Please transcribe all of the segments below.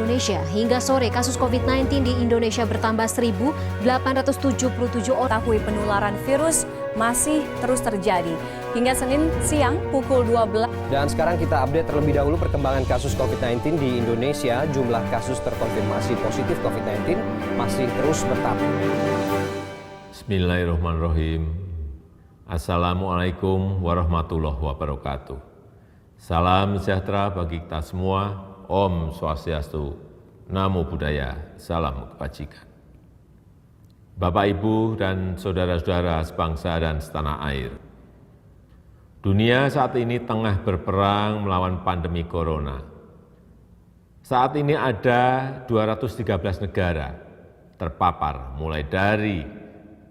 Indonesia. Hingga sore, kasus COVID-19 di Indonesia bertambah 1.877 orang. Penularan virus masih terus terjadi. Hingga Senin siang pukul 12. Dan sekarang kita update terlebih dahulu perkembangan kasus COVID-19 di Indonesia. Jumlah kasus terkonfirmasi positif COVID-19 masih terus bertambah. Bismillahirrahmanirrahim. Assalamualaikum warahmatullahi wabarakatuh. Salam sejahtera bagi kita semua. Om Swastiastu, Namo Buddhaya, Salam Kebajikan. Bapak, Ibu, dan saudara-saudara sebangsa dan setanah air. Dunia saat ini tengah berperang melawan pandemi corona. Saat ini ada 213 negara terpapar, mulai dari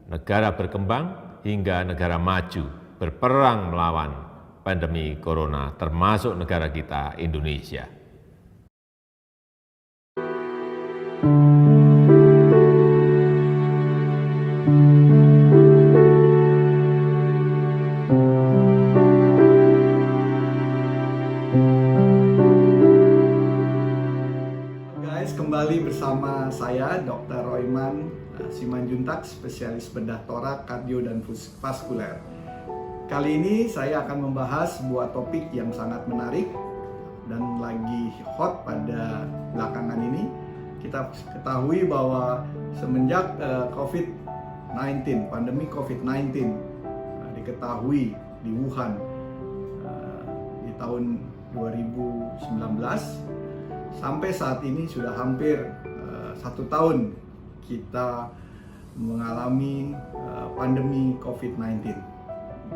negara berkembang hingga negara maju, berperang melawan pandemi corona, termasuk negara kita, Indonesia. Kembali bersama saya Dr. Royman Simanjuntak, spesialis bedah torak, kardio, dan vaskuler. Kali ini saya akan membahas sebuah topik yang sangat menarik dan lagi hot pada belakangan ini. Kita ketahui bahwa semenjak COVID-19, pandemi COVID-19 diketahui di Wuhan di tahun 2019, sampai saat ini sudah hampir 1 tahun kita mengalami pandemi COVID-19.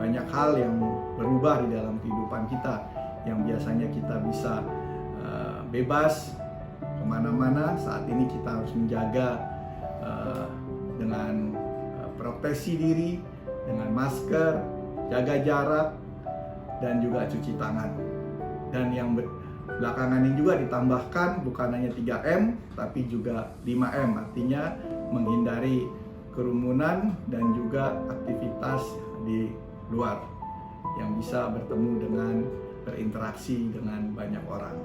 Banyak hal yang berubah di dalam kehidupan kita, yang biasanya kita bisa bebas kemana-mana. Saat ini kita harus menjaga dengan proteksi diri, dengan masker, jaga jarak, dan juga cuci tangan. Dan yang belakangan ini juga ditambahkan bukan hanya 3M, tapi juga 5M, artinya menghindari kerumunan dan juga aktivitas di luar yang bisa bertemu dengan berinteraksi dengan banyak orang.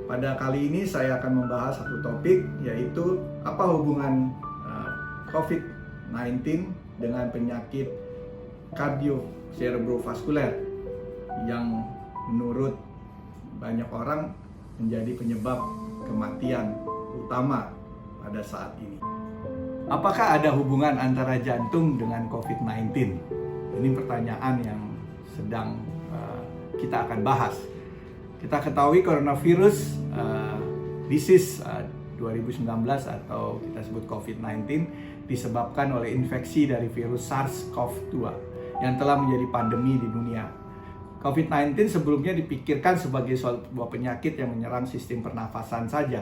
Pada kali ini saya akan membahas satu topik, yaitu apa hubungan COVID-19 dengan penyakit kardiocerebrovaskuler yang menurut banyak orang menjadi penyebab kematian utama pada saat ini. Apakah ada hubungan antara jantung dengan COVID-19? Ini pertanyaan yang sedang kita akan bahas. Kita ketahui coronavirus disease 2019 atau kita sebut COVID-19 disebabkan oleh infeksi dari virus SARS-CoV-2 yang telah menjadi pandemi di dunia. COVID-19 sebelumnya dipikirkan sebagai sebuah penyakit yang menyerang sistem pernafasan saja.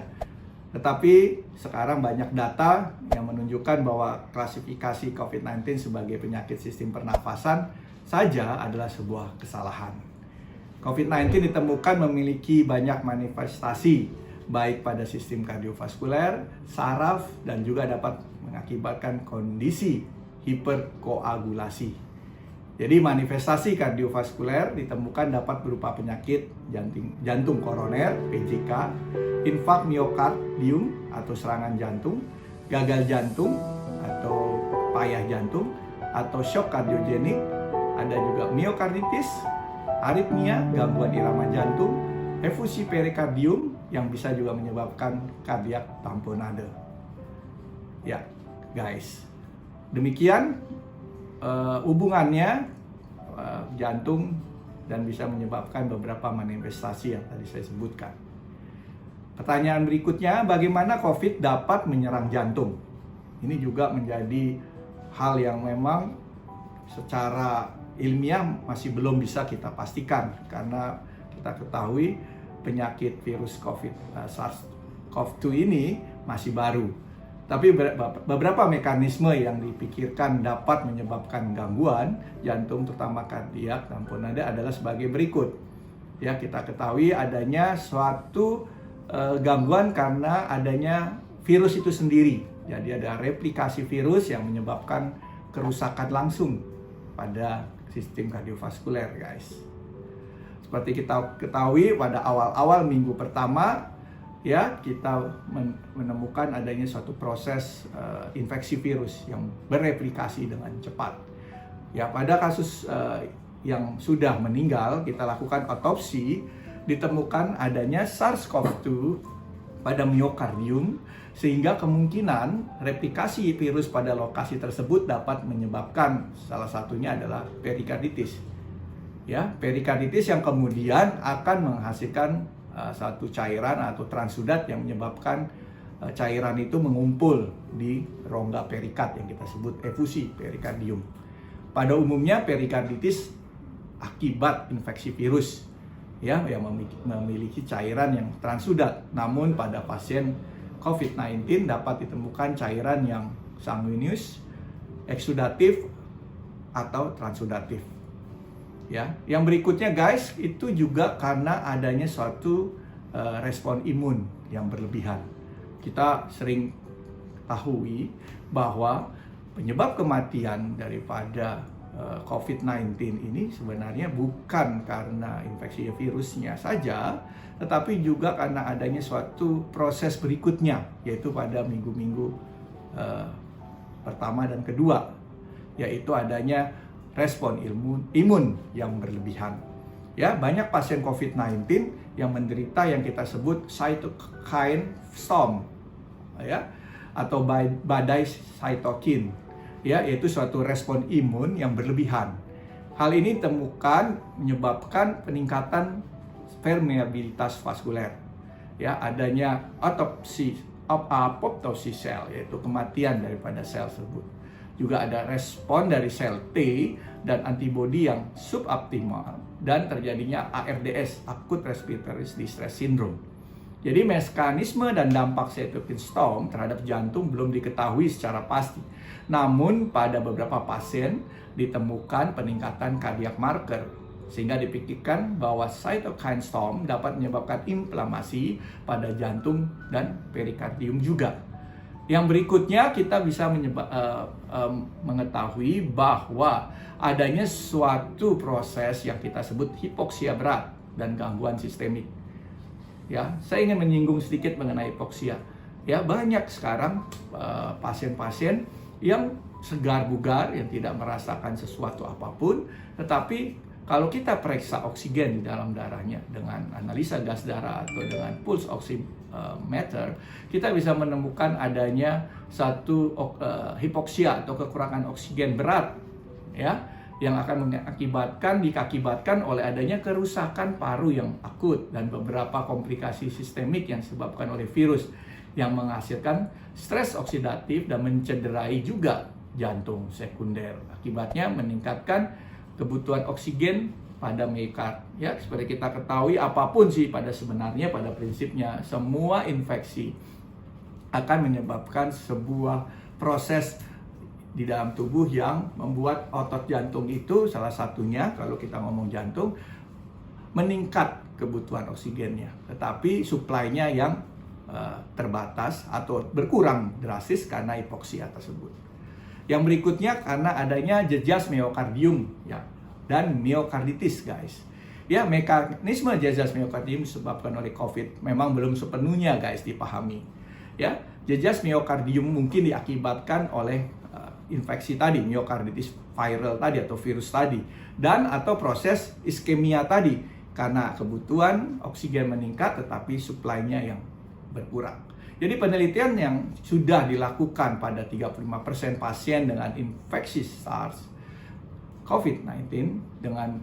Tetapi sekarang banyak data yang menunjukkan bahwa klasifikasi COVID-19 sebagai penyakit sistem pernafasan saja adalah sebuah kesalahan. COVID-19 ditemukan memiliki banyak manifestasi, baik pada sistem kardiovaskuler, saraf, dan juga dapat mengakibatkan kondisi hiperkoagulasi. Jadi manifestasi kardiovaskuler ditemukan dapat berupa penyakit jantung koroner, PJK, infak miokardium atau serangan jantung, gagal jantung atau payah jantung, atau shock kardiogenik, ada juga miokarditis, aritmia, gangguan irama jantung, efusi perikardium yang bisa juga menyebabkan kardiak tamponade. Ya, guys. Demikian hubungannya jantung dan bisa menyebabkan beberapa manifestasi yang tadi saya sebutkan. Pertanyaan berikutnya, bagaimana COVID dapat menyerang jantung? Ini juga menjadi hal yang memang secara ilmiah masih belum bisa kita pastikan, karena kita ketahui penyakit virus SARS-CoV-2 ini masih baru. Tapi beberapa mekanisme yang dipikirkan dapat menyebabkan gangguan jantung, terutama kardiak tamponade, adalah sebagai berikut. Ya, kita ketahui adanya suatu gangguan karena adanya virus itu sendiri. Jadi ada replikasi virus yang menyebabkan kerusakan langsung pada sistem kardiovaskuler, guys. Seperti kita ketahui pada awal-awal minggu pertama ya kita menemukan adanya suatu proses infeksi virus yang bereplikasi dengan cepat. Ya, pada kasus yang sudah meninggal, kita lakukan otopsi, ditemukan adanya SARS-CoV-2 pada miokardium, sehingga kemungkinan replikasi virus pada lokasi tersebut dapat menyebabkan salah satunya adalah perikarditis. Ya, perikarditis yang kemudian akan menghasilkan satu cairan atau transudat yang menyebabkan cairan itu mengumpul di rongga perikard yang kita sebut efusi perikardium. Pada umumnya perikarditis akibat infeksi virus, ya, yang memiliki cairan yang transudat. Namun pada pasien COVID-19 dapat ditemukan cairan yang sanguinius, eksudatif, atau transudatif. Ya, yang berikutnya guys, itu juga karena adanya suatu respon imun yang berlebihan. Kita sering ketahui bahwa penyebab kematian daripada COVID-19 ini sebenarnya bukan karena infeksi virusnya saja, tetapi juga karena adanya suatu proses berikutnya, yaitu pada minggu-minggu pertama dan kedua, yaitu adanya respon imun yang berlebihan. Ya, banyak pasien COVID-19 yang menderita yang kita sebut cytokine storm, ya, atau badai cytokine, ya, yaitu suatu respon imun yang berlebihan. Hal ini ditemukan menyebabkan peningkatan permeabilitas vaskuler, ya, adanya apoptosis sel, yaitu kematian daripada sel tersebut. Juga ada respon dari sel T dan antibodi yang suboptimal dan terjadinya ARDS, Acute Respiratory Distress Syndrome. Jadi mekanisme dan dampak cytokine storm terhadap jantung belum diketahui secara pasti. Namun pada beberapa pasien ditemukan peningkatan cardiac marker, sehingga dipikirkan bahwa cytokine storm dapat menyebabkan inflamasi pada jantung dan perikardium juga. Yang berikutnya kita bisa mengetahui bahwa adanya suatu proses yang kita sebut hipoksia berat dan gangguan sistemik. Ya, saya ingin menyinggung sedikit mengenai hipoksia. Ya, banyak sekarang pasien-pasien yang segar bugar, yang tidak merasakan sesuatu apapun, tetapi kalau kita periksa oksigen di dalam darahnya dengan analisa gas darah atau dengan pulse oximeter, kita bisa menemukan adanya satu hipoksia atau kekurangan oksigen berat, ya, yang akan diakibatkan oleh adanya kerusakan paru yang akut dan beberapa komplikasi sistemik yang disebabkan oleh virus yang menghasilkan stres oksidatif dan mencederai juga jantung sekunder. Akibatnya meningkatkan kebutuhan oksigen pada miokard. Ya, seperti kita ketahui, apapun sih pada prinsipnya semua infeksi akan menyebabkan sebuah proses di dalam tubuh yang membuat otot jantung itu, salah satunya kalau kita ngomong jantung, meningkat kebutuhan oksigennya, tetapi suplainya yang terbatas atau berkurang drastis karena hipoksia tersebut. Yang berikutnya karena adanya jejas miokardium, ya, dan miokarditis guys. Ya, mekanisme jejas miokardium disebabkan oleh COVID memang belum sepenuhnya guys dipahami. Ya, jejas miokardium mungkin diakibatkan oleh infeksi tadi, miokarditis viral tadi atau virus tadi, dan atau proses iskemia tadi karena kebutuhan oksigen meningkat tetapi suplainya yang berkurang. Jadi penelitian yang sudah dilakukan pada 35% pasien dengan infeksi SARS COVID-19 dengan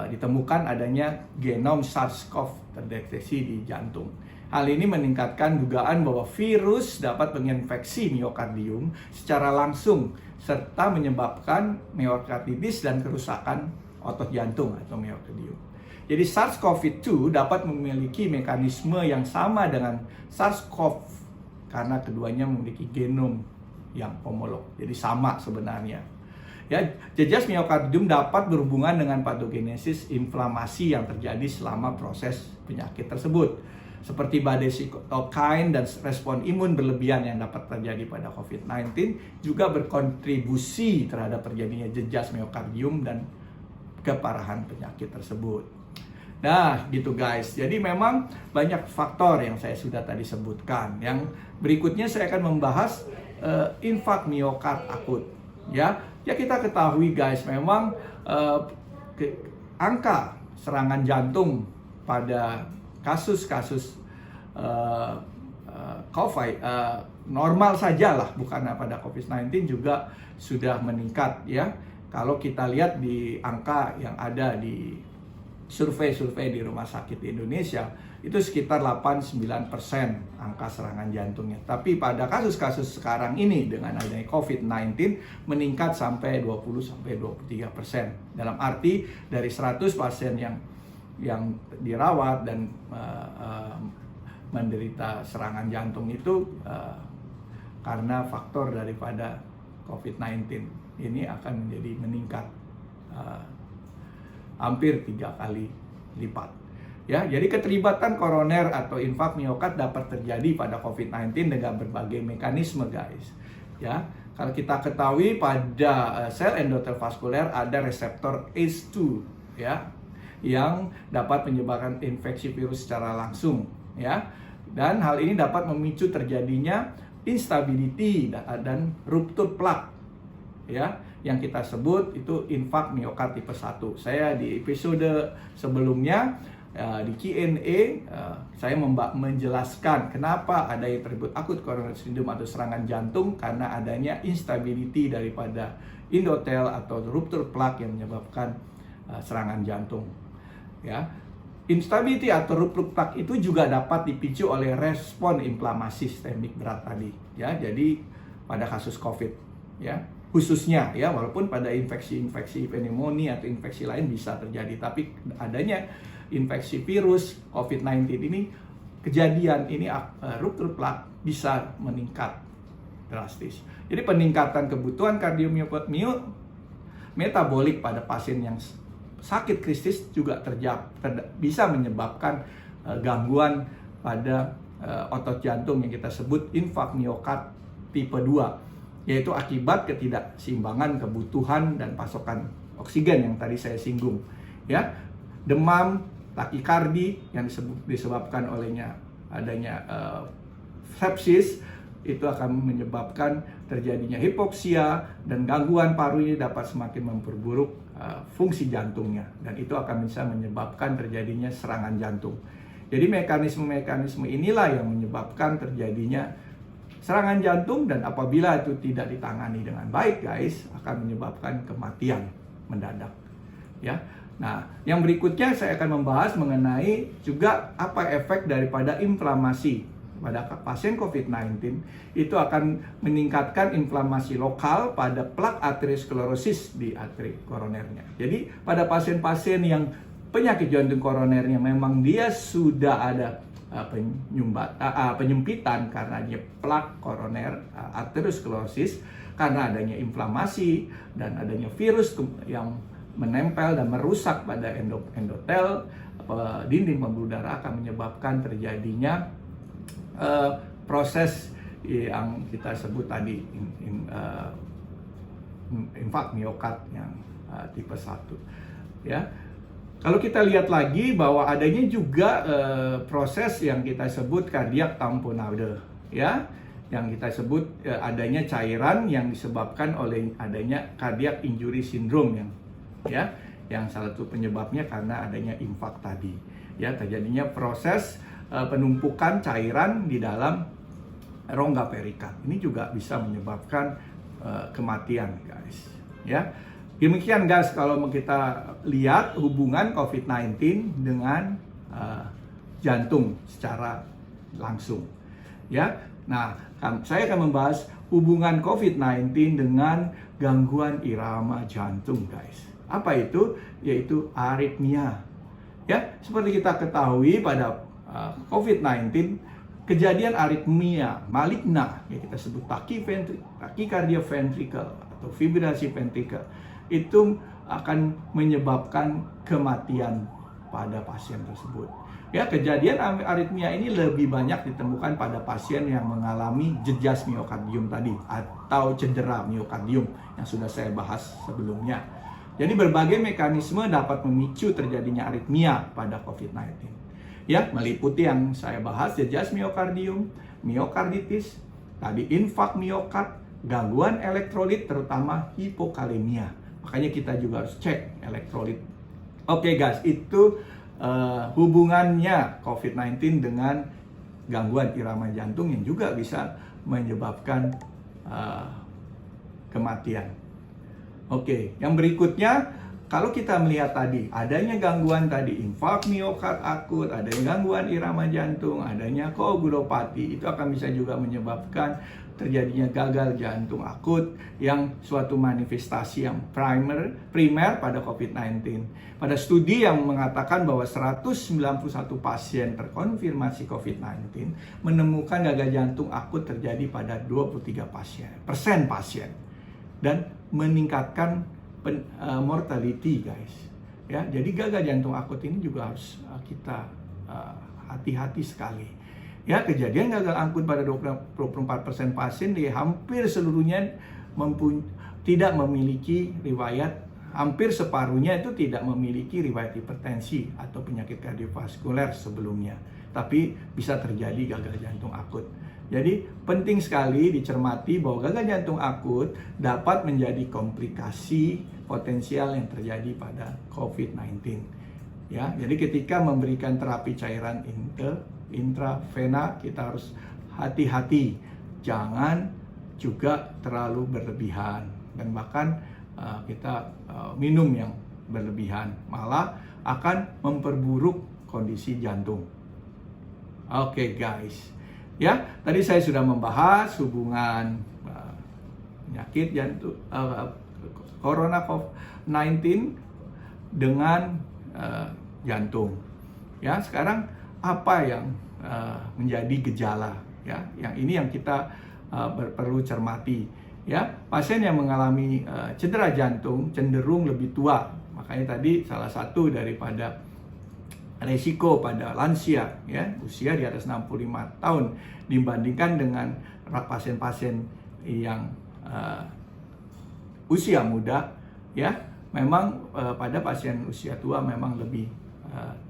ditemukan adanya genom SARS-CoV terdeteksi di jantung. Hal ini meningkatkan dugaan bahwa virus dapat menginfeksi miokardium secara langsung serta menyebabkan miokarditis dan kerusakan otot jantung atau miokardium. Jadi SARS-CoV-2 dapat memiliki mekanisme yang sama dengan SARS-CoV karena keduanya memiliki genom yang homolog. Jadi sama sebenarnya. Ya, jejas miokardium dapat berhubungan dengan patogenesis inflamasi yang terjadi selama proses penyakit tersebut, seperti badai cytokine dan respon imun berlebihan yang dapat terjadi pada COVID-19 juga berkontribusi terhadap terjadinya jejas miokardium dan keparahan penyakit tersebut. Nah, gitu guys. Jadi memang banyak faktor yang saya sudah tadi sebutkan. Yang berikutnya saya akan membahas infak miokard akut. Ya kita ketahui guys, memang angka serangan jantung pada kasus-kasus COVID normal sajalah, bukan pada COVID-19 juga sudah meningkat ya. Kalau kita lihat di angka yang ada di survei-survei di rumah sakit di Indonesia, itu sekitar 8-9% angka serangan jantungnya. Tapi pada kasus-kasus sekarang ini dengan adanya COVID-19 meningkat sampai 20-23%. Dalam arti dari 100 pasien yang dirawat dan menderita serangan jantung itu karena faktor daripada COVID-19 ini akan menjadi meningkat hampir 3 kali lipat. Ya, jadi keterlibatan koroner atau infak miokard dapat terjadi pada COVID-19 dengan berbagai mekanisme, guys. Ya, kalau kita ketahui pada sel endotel vaskuler ada reseptor ACE2 ya, yang dapat menyebabkan infeksi virus secara langsung ya. Dan hal ini dapat memicu terjadinya instability dan ruptur plak ya, yang kita sebut itu infak miokard tipe 1. Saya di episode sebelumnya di Q&A saya menjelaskan kenapa ada yang tersebut akut coronary syndrome atau serangan jantung, karena adanya instability daripada endotel atau ruptur plak yang menyebabkan serangan jantung ya. Instability atau ruptur plak itu juga dapat dipicu oleh respon inflamasi sistemik berat tadi ya. Jadi pada kasus COVID ya khususnya ya, walaupun pada infeksi pneumonia atau infeksi lain bisa terjadi, tapi adanya infeksi virus COVID-19 ini kejadian ini ruptur plak bisa meningkat drastis. Jadi peningkatan kebutuhan kardiometabolic pada pasien yang sakit kritis juga bisa menyebabkan gangguan pada otot jantung yang kita sebut infak miokard tipe 2, yaitu akibat ketidakseimbangan kebutuhan dan pasokan oksigen yang tadi saya singgung ya. Demam, takikardi yang disebabkan olehnya adanya sepsis itu akan menyebabkan terjadinya hipoksia, dan gangguan paru ini dapat semakin memperburuk fungsi jantungnya, dan itu akan bisa menyebabkan terjadinya serangan jantung. Jadi mekanisme-mekanisme inilah yang menyebabkan terjadinya serangan jantung, dan apabila itu tidak ditangani dengan baik guys, akan menyebabkan kematian mendadak ya. Nah, yang berikutnya saya akan membahas mengenai juga apa efek daripada inflamasi pada pasien COVID-19. Itu akan meningkatkan inflamasi lokal pada plak aterosklerosis di arteri koronernya. Jadi pada pasien-pasien yang penyakit jantung koronernya memang dia sudah ada penyempitan karena adanya plak koroner aterosklerosis, karena adanya inflamasi dan adanya virus yang menempel dan merusak pada endotel dinding pembuluh darah, akan menyebabkan terjadinya proses yang kita sebut tadi infak miokard yang tipe 1 ya. Kalau kita lihat lagi bahwa adanya juga proses yang kita sebut kardiak tamponade ya, yang kita sebut adanya cairan yang disebabkan oleh adanya cardiac injury syndrome yang salah satu penyebabnya karena adanya infak tadi ya, terjadinya proses penumpukan cairan di dalam rongga perikat. Ini juga bisa menyebabkan kematian guys ya. Demikian guys, kalau kita lihat hubungan COVID-19 dengan jantung secara langsung ya. Nah, saya akan membahas hubungan COVID-19 dengan gangguan irama jantung guys. Apa itu? Yaitu aritmia ya. Seperti kita ketahui pada COVID-19, kejadian aritmia maligna yang kita sebut tachycardia ventricle atau fibrilasi ventricle itu akan menyebabkan kematian pada pasien tersebut. Ya, kejadian aritmia ini lebih banyak ditemukan pada pasien yang mengalami jejas miokardium tadi atau cedera miokardium yang sudah saya bahas sebelumnya. Jadi berbagai mekanisme dapat memicu terjadinya aritmia pada COVID-19. Ya, meliputi yang saya bahas, jejas miokardium, miokarditis, tadi infak miokard, gangguan elektrolit terutama hipokalemia. Makanya kita juga harus cek elektrolit. Oke guys, itu hubungannya COVID-19 dengan gangguan irama jantung yang juga bisa menyebabkan kematian. Oke, yang berikutnya, kalau kita melihat tadi, adanya gangguan tadi, infak miokard akut, adanya gangguan irama jantung, adanya koagulopati, itu akan bisa juga menyebabkan terjadinya gagal jantung akut yang suatu manifestasi yang primer pada COVID-19. Pada studi yang mengatakan bahwa 191 pasien terkonfirmasi COVID-19 menemukan gagal jantung akut terjadi pada 23% pasien dan meningkatkan mortality guys. Ya, jadi gagal jantung akut ini juga harus kita hati-hati sekali. Ya, kejadian gagal akut pada 24% pasien di hampir seluruhnya tidak memiliki riwayat, hampir separuhnya itu tidak memiliki riwayat hipertensi atau penyakit kardiovaskuler sebelumnya. Tapi bisa terjadi gagal jantung akut. Jadi penting sekali dicermati bahwa gagal jantung akut dapat menjadi komplikasi potensial yang terjadi pada COVID-19. Ya, jadi ketika memberikan terapi cairan intravena kita harus hati-hati, jangan juga terlalu berlebihan dan bahkan kita minum yang berlebihan malah akan memperburuk kondisi jantung. Oke guys, ya tadi saya sudah membahas hubungan penyakit jantung corona COVID-19 dengan jantung. Ya, sekarang apa yang menjadi gejala? Ya, yang ini yang kita perlu cermati. Ya, pasien yang mengalami cedera jantung cenderung lebih tua. Makanya tadi salah satu daripada resiko pada lansia, ya, usia di atas 65 tahun dibandingkan dengan pasien-pasien yang usia muda, ya, memang pada pasien usia tua memang lebih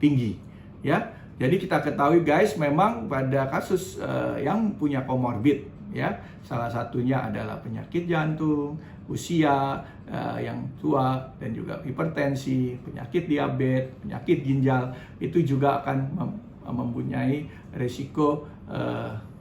tinggi, ya. Jadi kita ketahui guys, memang pada kasus yang punya komorbid, ya, salah satunya adalah penyakit jantung, usia yang tua, dan juga hipertensi, penyakit diabetes, penyakit ginjal, itu juga akan mempunyai risiko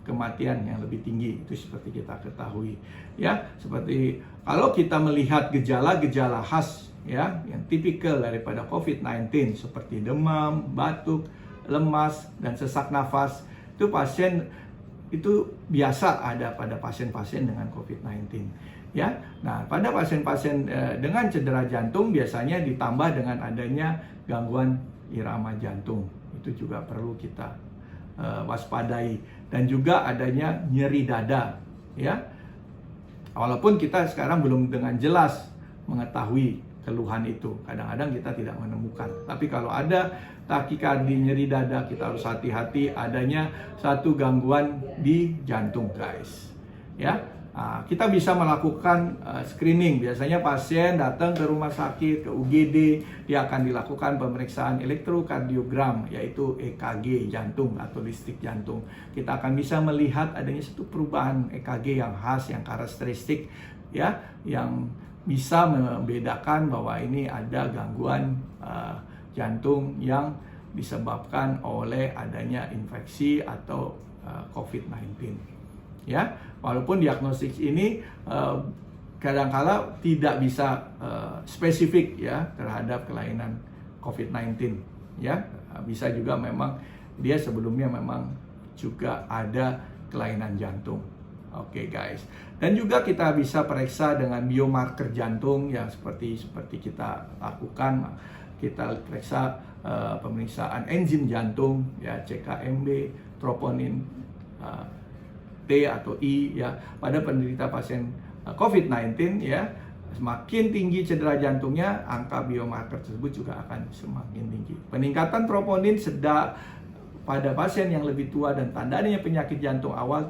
kematian yang lebih tinggi. Itu seperti kita ketahui, ya. Seperti kalau kita melihat gejala-gejala khas, ya, yang tipikal daripada COVID-19 seperti demam, batuk, lemas, dan sesak nafas, itu pasien itu biasa ada pada pasien-pasien dengan COVID-19, ya. Nah, pada pasien-pasien dengan cedera jantung biasanya ditambah dengan adanya gangguan irama jantung. Itu juga perlu kita waspadai, dan juga adanya nyeri dada, ya. Walaupun kita sekarang belum dengan jelas mengetahui keluhan itu, kadang-kadang kita tidak menemukan. Tapi kalau ada takikardi, nyeri dada, kita harus hati-hati adanya satu gangguan di jantung, guys. Ya, kita bisa melakukan screening. Biasanya pasien datang ke rumah sakit, ke UGD, dia akan dilakukan pemeriksaan elektrokardiogram, yaitu EKG jantung atau listrik jantung. Kita akan bisa melihat adanya satu perubahan EKG yang khas, yang karakteristik, ya, yang bisa membedakan bahwa ini ada gangguan jantung yang disebabkan oleh adanya infeksi atau COVID-19. Ya, walaupun diagnostik ini kadang-kala tidak bisa spesifik, ya, terhadap kelainan COVID-19. Ya, bisa juga memang dia sebelumnya memang juga ada kelainan jantung. Oke guys, dan juga kita bisa periksa dengan biomarker jantung yang seperti kita lakukan. Kita periksa pemeriksaan enzim jantung, ya, CKMB, troponin T atau I, ya, pada penderita pasien COVID-19, ya. Semakin tinggi cedera jantungnya, angka biomarker tersebut juga akan semakin tinggi. Peningkatan troponin sedang pada pasien yang lebih tua dan tandanya penyakit jantung awal,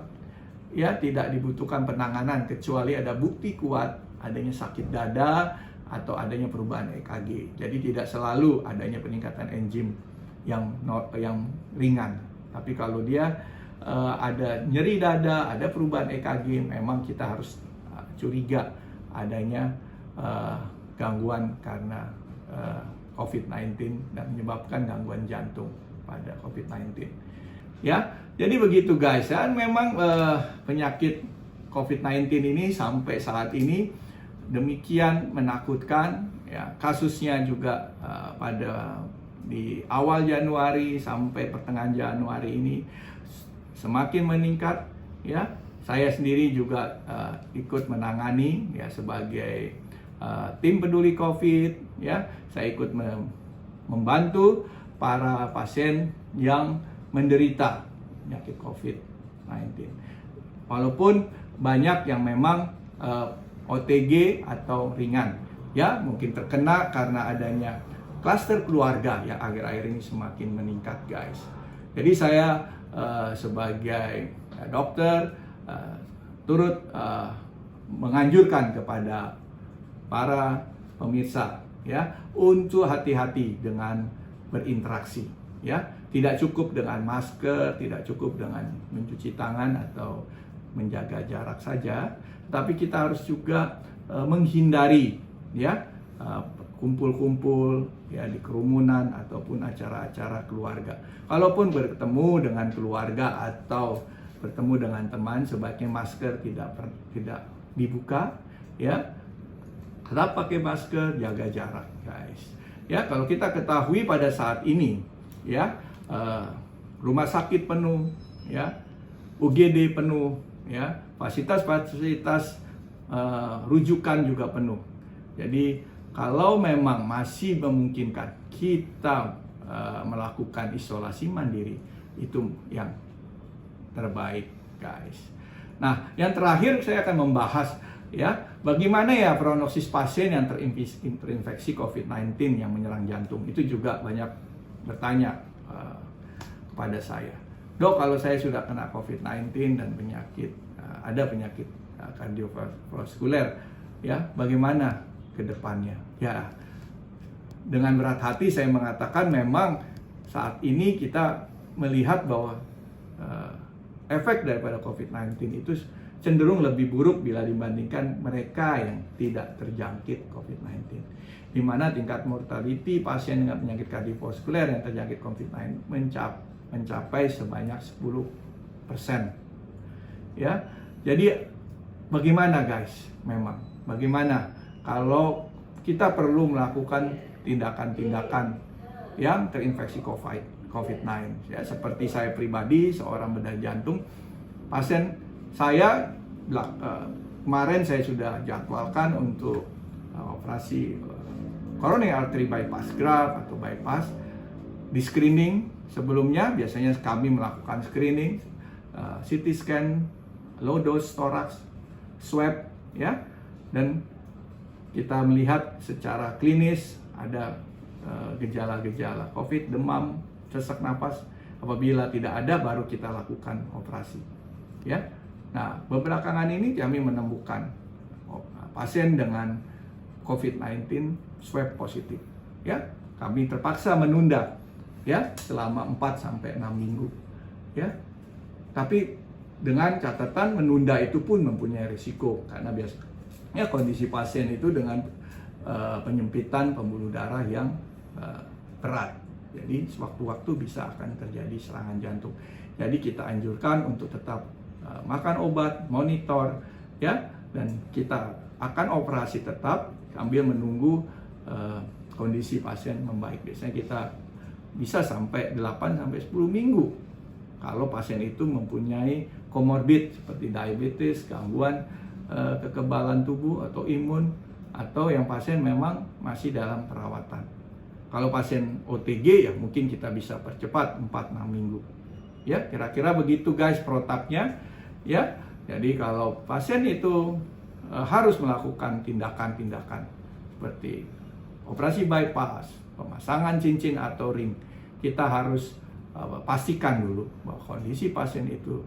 ya, tidak dibutuhkan penanganan kecuali ada bukti kuat adanya sakit dada atau adanya perubahan EKG. Jadi tidak selalu adanya peningkatan enzim yang ringan. Tapi kalau dia ada nyeri dada, ada perubahan EKG, memang kita harus curiga adanya gangguan karena COVID-19 dan menyebabkan gangguan jantung pada COVID-19. Ya, jadi begitu guys. Dan memang penyakit COVID-19 ini sampai saat ini demikian menakutkan. Ya, kasusnya juga di awal Januari sampai pertengahan Januari ini semakin meningkat. Ya, saya sendiri juga ikut menangani ya sebagai tim peduli COVID. Ya, saya ikut membantu para pasien yang menderita penyakit COVID-19. Walaupun banyak yang memang OTG atau ringan, ya mungkin terkena karena adanya klaster keluarga yang akhir-akhir ini semakin meningkat, guys. Jadi saya sebagai dokter turut menganjurkan kepada para pemirsa ya untuk hati-hati dengan berinteraksi, ya. Tidak cukup dengan masker, tidak cukup dengan mencuci tangan atau menjaga jarak saja, tapi kita harus juga menghindari ya kumpul-kumpul ya di kerumunan ataupun acara-acara keluarga. Kalaupun bertemu dengan keluarga atau bertemu dengan teman, sebaiknya masker tidak dibuka, ya. Tetap pakai masker, jaga jarak, guys. Ya, kalau kita ketahui pada saat ini, ya, rumah sakit penuh, ya, UGD penuh, ya, fasilitas-fasilitas rujukan juga penuh. Jadi kalau memang masih memungkinkan kita melakukan isolasi mandiri, itu yang terbaik, guys. Nah, yang terakhir saya akan membahas ya bagaimana ya prognosis pasien yang terinfeksi COVID-19 yang menyerang jantung. Itu juga banyak bertanya kepada saya, dok, kalau saya sudah kena COVID-19 dan ada penyakit kardiovaskuler, ya bagaimana ke depannya? Ya, dengan berat hati saya mengatakan memang saat ini kita melihat bahwa efek daripada COVID-19 itu cenderung lebih buruk bila dibandingkan mereka yang tidak terjangkit COVID-19, di mana tingkat mortality pasien dengan penyakit kardiovaskuler yang terjangkit COVID-19 mencapai sebanyak 10%. Ya, jadi bagaimana guys? Memang bagaimana kalau kita perlu melakukan tindakan-tindakan yang terinfeksi COVID-19. Ya, seperti saya pribadi, seorang bedah jantung, pasien saya kemarin saya sudah jadwalkan untuk operasi coronary artery bypass graft atau bypass. Di screening sebelumnya biasanya kami melakukan screening, CT scan, low dose thorax, swab, ya, dan kita melihat secara klinis ada gejala-gejala COVID, demam, sesak napas. Apabila tidak ada, baru kita lakukan operasi, ya. Nah, belakangan ini kami menemukan pasien dengan COVID-19 swab positif. Ya, kami terpaksa menunda ya selama 4-6 minggu. Ya. Tapi dengan catatan menunda itu pun mempunyai risiko karena biasanya kondisi pasien itu dengan penyempitan pembuluh darah yang berat. Jadi sewaktu-waktu bisa akan terjadi serangan jantung. Jadi kita anjurkan untuk tetap makan obat, monitor, ya, dan kita akan operasi tetap sambil menunggu kondisi pasien membaik. Biasanya kita bisa sampai 8-10 minggu kalau pasien itu mempunyai komorbid seperti diabetes, gangguan kekebalan tubuh atau imun, atau yang pasien memang masih dalam perawatan. Kalau pasien OTG ya mungkin kita bisa percepat 4-6 minggu. Ya, kira-kira begitu guys protapnya. Ya, jadi kalau pasien itu harus melakukan tindakan-tindakan seperti operasi bypass, pemasangan cincin atau ring, kita harus pastikan dulu bahwa kondisi pasien itu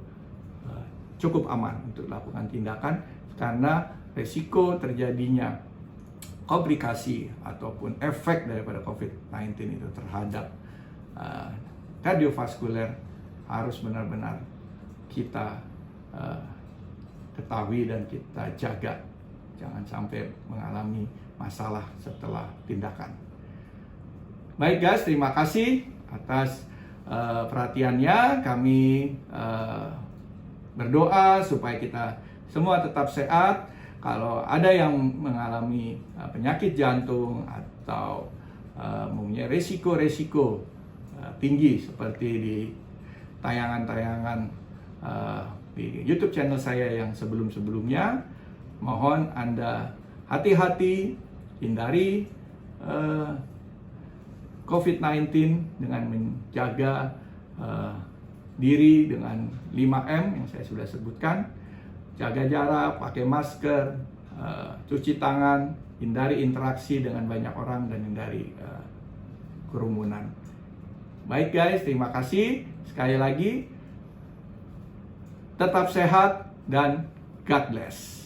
cukup aman untuk lakukan tindakan, karena resiko terjadinya komplikasi ataupun efek daripada COVID-19 itu terhadap kardiovaskuler harus benar-benar kita ketahui dan kita jaga. Jangan sampai mengalami masalah setelah tindakan. Baik guys, terima kasih atas perhatiannya. Kami berdoa supaya kita semua tetap sehat. Kalau ada yang mengalami penyakit jantung atau mempunyai resiko-resiko tinggi seperti di tayangan-tayangan di YouTube channel saya yang sebelum-sebelumnya, mohon Anda hati-hati, hindari COVID-19 dengan menjaga diri dengan 5M yang saya sudah sebutkan. Jaga jarak, pakai masker, cuci tangan, hindari interaksi dengan banyak orang, dan hindari kerumunan. Baik guys, terima kasih. Sekali lagi, tetap sehat dan God bless.